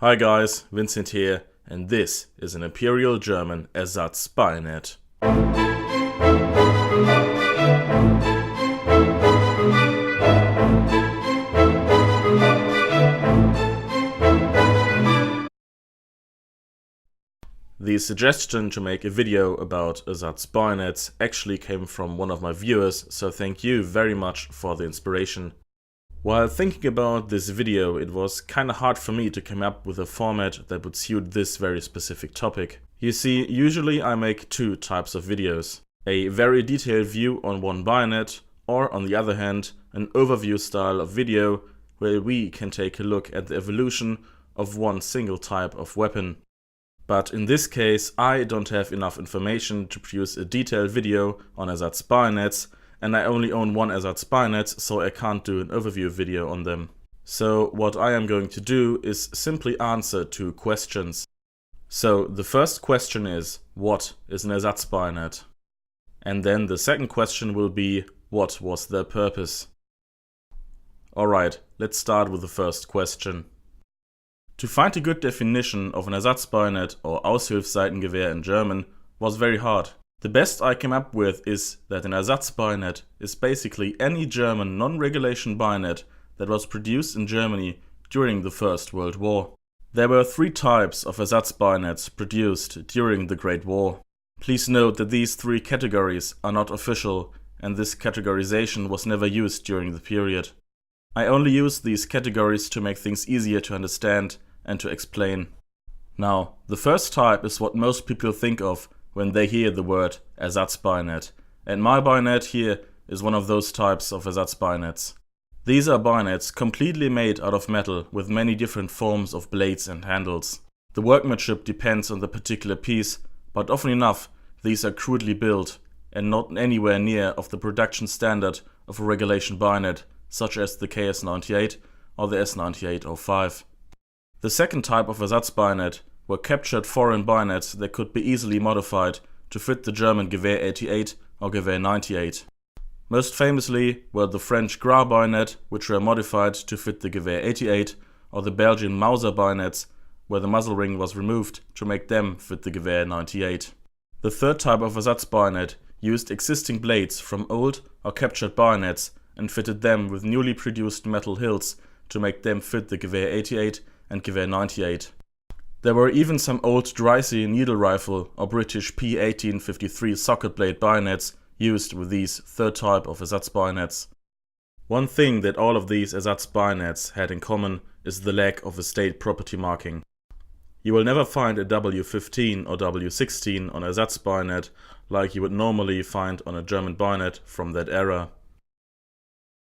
Hi guys, Vincent here, and this is an Imperial German Ersatz Bayonet. The suggestion to make a video about Ersatz Bayonets actually came from one of my viewers, so thank you very much for the inspiration. While thinking about this video, it was kinda hard for me to come up with a format that would suit this very specific topic. You see, usually I make two types of videos. A very detailed view on one bayonet, or on the other hand, an overview style of video where we can take a look at the evolution of one single type of weapon. But in this case, I don't have enough information to produce a detailed video on Ersatz Bayonets, and I only own one Ersatz Bayonet, so I can't do an overview video on them. So what I am going to do is simply answer two questions. So the first question is, what is an Ersatz Bayonet? And then the second question will be, what was their purpose? Alright, let's start with the first question. To find a good definition of an Ersatz Bayonet, or Aushilfsseitengewehre in German, was very hard. The best I came up with is that an Ersatz Bayonet is basically any German non-regulation bayonet that was produced in Germany during the First World War. There were three types of Ersatz bayonets produced during the Great War. Please note that these three categories are not official, and this categorization was never used during the period. I only use these categories to make things easier to understand and to explain. Now, the first type is what most people think of when they hear the word Ersatz bayonet, and my bayonet here is one of those types of Ersatz bayonets. These are bayonets completely made out of metal with many different forms of blades and handles. The workmanship depends on the particular piece, but often enough these are crudely built and not anywhere near of the production standard of a regulation bayonet such as the KS98 or the S9805. The second type of Ersatz bayonet were captured foreign bayonets that could be easily modified to fit the German Gewehr 88 or Gewehr 98. Most famously were the French Gras bayonet, which were modified to fit the Gewehr 88, or the Belgian Mauser bayonets, where the muzzle ring was removed to make them fit the Gewehr 98. The third type of Ersatz bayonet used existing blades from old or captured bayonets and fitted them with newly produced metal hilts to make them fit the Gewehr 88 and Gewehr 98. There were even some old Dreisey needle rifle or British P1853 socket blade bayonets used with these third type of Ersatz bayonets. One thing that all of these Ersatz bayonets had in common is the lack of a state property marking. You will never find a W15 or W16 on Ersatz bayonet like you would normally find on a German bayonet from that era.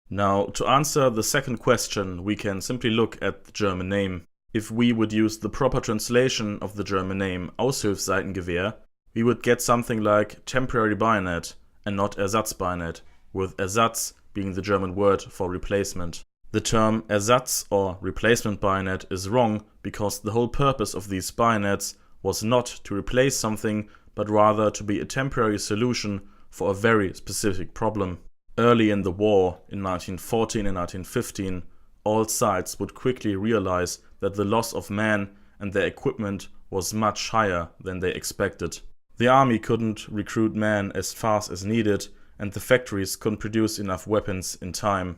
Now, to answer the second question, we can simply look at the German name. If we would use the proper translation of the German name Aushilfsseitengewehre, we would get something like temporary bayonet and not Ersatz bayonet, with Ersatz being the German word for replacement. The term Ersatz or replacement bayonet is wrong because the whole purpose of these bayonets was not to replace something, but rather to be a temporary solution for a very specific problem. Early in the war, in 1914 and 1915, all sides would quickly realize that the loss of men and their equipment was much higher than they expected. The army couldn't recruit men as fast as needed, and the factories couldn't produce enough weapons in time.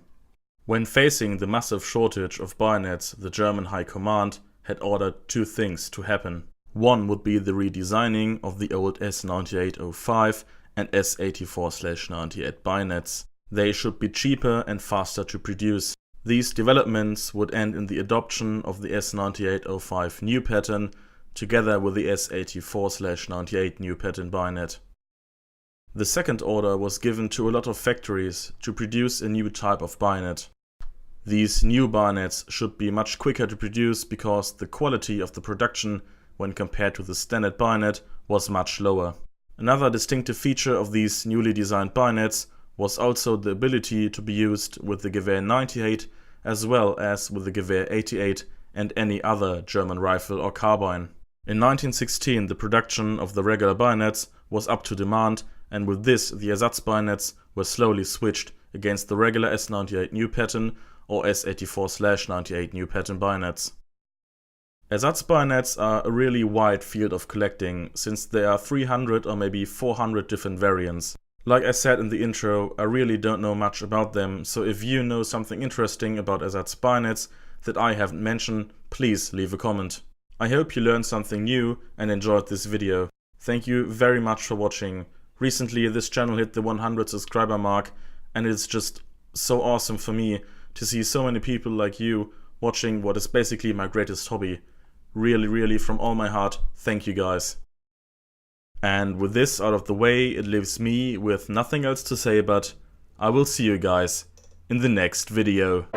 When facing the massive shortage of bayonets, the German High Command had ordered two things to happen. One would be the redesigning of the old S9805 and S84/98 bayonets. They should be cheaper and faster to produce. These developments would end in the adoption of the S9805 new pattern together with the S84/98 new pattern bayonet. The second order was given to a lot of factories to produce a new type of bayonet. These new bayonets should be much quicker to produce because the quality of the production when compared to the standard bayonet was much lower. Another distinctive feature of these newly designed bayonets was also the ability to be used with the Gewehr 98 as well as with the Gewehr 88 and any other German rifle or carbine. In 1916 the production of the regular bayonets was up to demand, and with this the Ersatz bayonets were slowly switched against the regular S98 new pattern or S84/98 new pattern bayonets. Ersatz bayonets are a really wide field of collecting, since there are 300 or maybe 400 different variants. Like I said in the intro, I really don't know much about them, so if you know something interesting about Ersatz bayonets that I haven't mentioned, please leave a comment. I hope you learned something new and enjoyed this video. Thank you very much for watching. Recently this channel hit the 100 subscriber mark, and it's just so awesome for me to see so many people like you watching what is basically my greatest hobby. Really from all my heart, thank you guys. And with this out of the way, it leaves me with nothing else to say but I will see you guys in the next video.